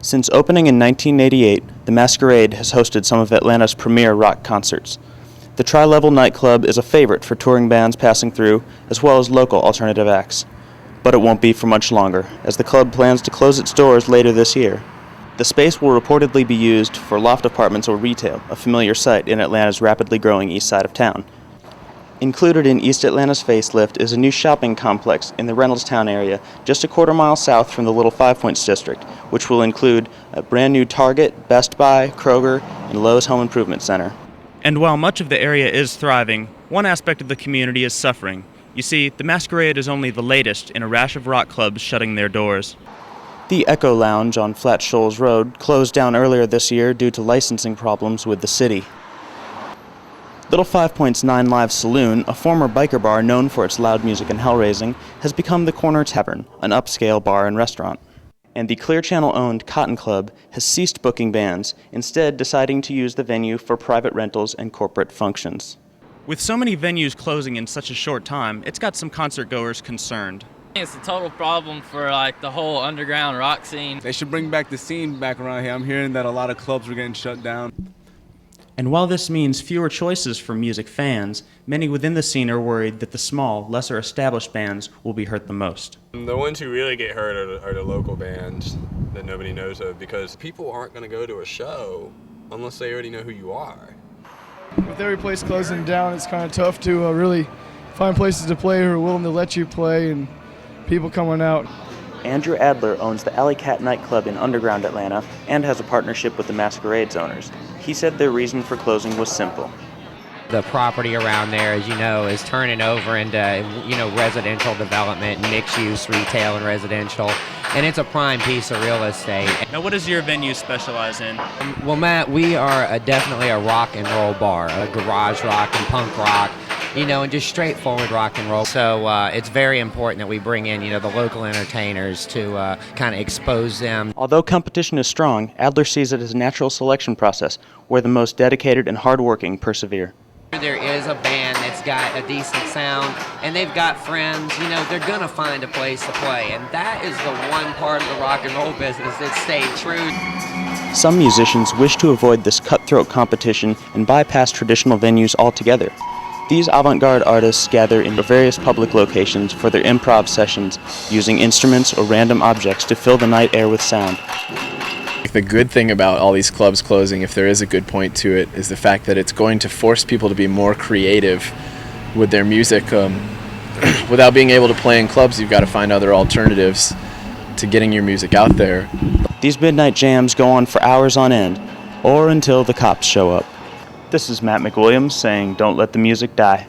Since opening in 1988, the Masquerade has hosted some of Atlanta's premier rock concerts. The Tri-Level nightclub is a favorite for touring bands passing through, as well as local alternative acts. But it won't be for much longer, as the club plans to close its doors later this year. The space will reportedly be used for loft apartments or retail, a familiar sight in Atlanta's rapidly growing east side of town. Included in East Atlanta's facelift is a new shopping complex in the Reynoldstown area, just a quarter-mile south from the Little Five Points district, which will include a brand-new Target, Best Buy, Kroger, and Lowe's Home Improvement Center. And while much of the area is thriving, one aspect of the community is suffering. You see, the Masquerade is only the latest in a rash of rock clubs shutting their doors. The Echo Lounge on Flat Shoals Road closed down earlier this year due to licensing problems with the city. Little Five Points 9 Live Saloon, a former biker bar known for its loud music and hell-raising, has become the Corner Tavern, an upscale bar and restaurant. And the Clear Channel-owned Cotton Club has ceased booking bands, instead deciding to use the venue for private rentals and corporate functions. With so many venues closing in such a short time, it's got some concert-goers concerned. It's a total problem for the whole underground rock scene. They should bring back the scene back around here. I'm hearing that a lot of clubs are getting shut down. And while this means fewer choices for music fans, many within the scene are worried that the small, lesser established bands will be hurt the most. The ones who really get hurt are the local bands that nobody knows of, because people aren't going to go to a show unless they already know who you are. With every place closing down, it's kind of tough to really find places to play who are willing to let you play and people coming out. Andrew Adler owns the Alley Cat nightclub in underground Atlanta and has a partnership with the Masquerade's owners. He said their reason for closing was simple. The property around there, as you know, is turning over into, residential development, mixed-use retail and residential, and it's a prime piece of real estate. Now, what does your venue specialize in? Well, Matt, we are definitely a rock and roll bar, a garage rock and punk rock, and just straightforward rock and roll. So it's very important that we bring in, the local entertainers to kind of expose them. Although competition is strong, Adler sees it as a natural selection process where the most dedicated and hardworking persevere. There is a band that's got a decent sound, and they've got friends, they're going to find a place to play. And that is the one part of the rock and roll business that stayed true. Some musicians wish to avoid this cutthroat competition and bypass traditional venues altogether. These avant-garde artists gather in various public locations for their improv sessions, using instruments or random objects to fill the night air with sound. The good thing about all these clubs closing, if there is a good point to it, is the fact that it's going to force people to be more creative with their music. Without being able to play in clubs, you've got to find other alternatives to getting your music out there. These midnight jams go on for hours on end, or until the cops show up. This is Matt McWilliams saying, don't let the music die.